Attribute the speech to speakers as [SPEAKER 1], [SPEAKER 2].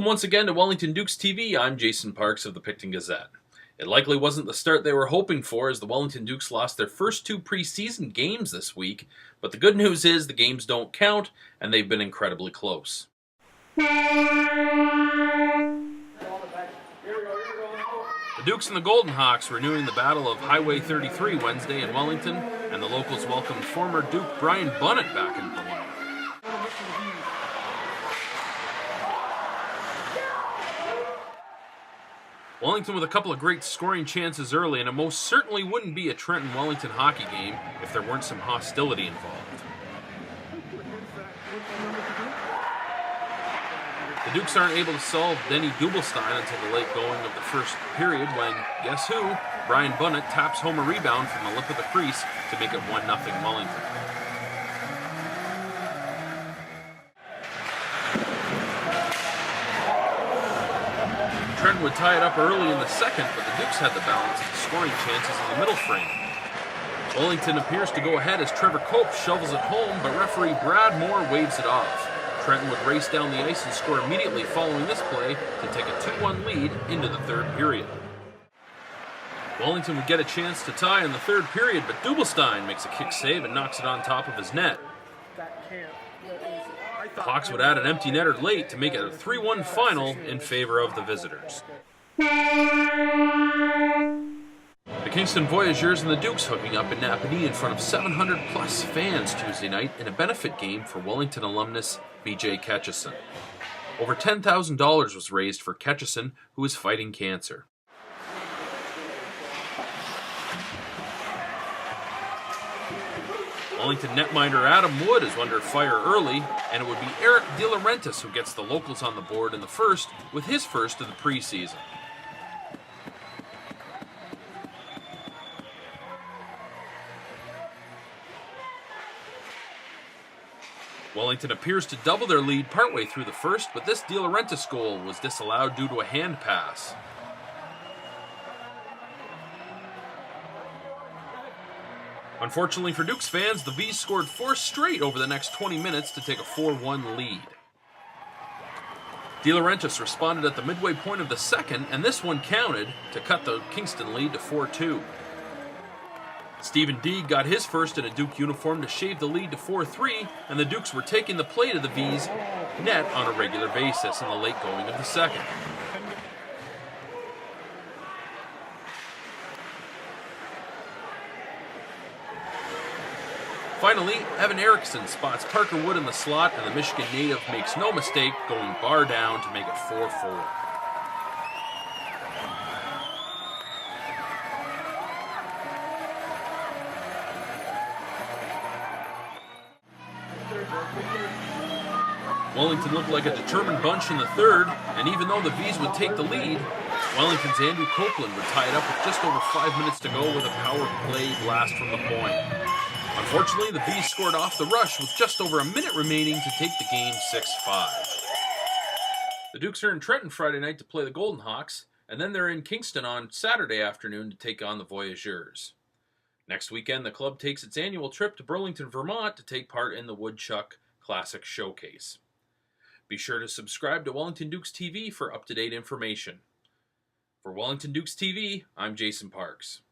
[SPEAKER 1] Welcome once again to Wellington Dukes TV. I'm Jason Parks of the Picton Gazette. It likely wasn't the start they were hoping for as the Wellington Dukes lost their first two preseason games this week, but the good news is the games don't count and they've been incredibly close. The Dukes and the Golden Hawks renewing the battle of Highway 33 Wednesday in Wellington, and the locals welcomed former Duke Brian Bunnett back into the lineup. Wellington with a couple of great scoring chances early, and it most certainly wouldn't be a Trenton-Wellington hockey game if there weren't some hostility involved. The Dukes aren't able to solve Denny Dubelstein until the late going of the first period when, guess who, Brian Bunnett taps home a rebound from the lip of the crease to make it 1-0 Wellington. Trenton would tie it up early in the second, but the Dukes had the balance of the scoring chances in the middle frame. Wellington appears to go ahead as Trevor Cope shovels it home, but referee Brad Moore waves it off. Trenton would race down the ice and score immediately following this play to take a 2-1 lead into the third period. Wellington would get a chance to tie in the third period, but Dubelstein makes a kick save and knocks it on top of his net. The Hawks would add an empty netter late to make it a 3-1 final in favor of the visitors. The Kingston Voyageurs and the Dukes hooking up in Napanee in front of 700-plus fans Tuesday night in a benefit game for Wellington alumnus BJ Ketchison. Over $10,000 was raised for Ketchison, who is fighting cancer. Wellington netminder Adam Wood is under fire early, and it would be Eric De Laurentiis who gets the locals on the board in the first, with his first of the preseason. Wellington appears to double their lead partway through the first, but this De Laurentiis goal was disallowed due to a hand pass. Unfortunately for Dukes fans, the Vs scored 4 straight over the next 20 minutes to take a 4-1 lead. De Laurentiis responded at the midway point of the second, and this one counted to cut the Kingston lead to 4-2. Stephen Deeg got his first in a Duke uniform to shave the lead to 4-3, and the Dukes were taking the play to the Vs' net on a regular basis in the late going of the second. Finally, Evan Erickson spots Parker Wood in the slot, and the Michigan native makes no mistake, going bar down to make it 4-4. Wellington looked like a determined bunch in the third, and even though the Vs would take the lead, Wellington's Andrew Copeland would tie it up with just over 5 minutes to go with a power play blast from the point. Unfortunately, the Vs scored off the rush with just over a minute remaining to take the game 6-5. The Dukes are in Trenton Friday night to play the Golden Hawks, and then they're in Kingston on Saturday afternoon to take on the Voyageurs. Next weekend, the club takes its annual trip to Burlington, Vermont to take part in the Woodchuck Classic Showcase. Be sure to subscribe to Wellington Dukes TV for up-to-date information. For Wellington Dukes TV, I'm Jason Parks.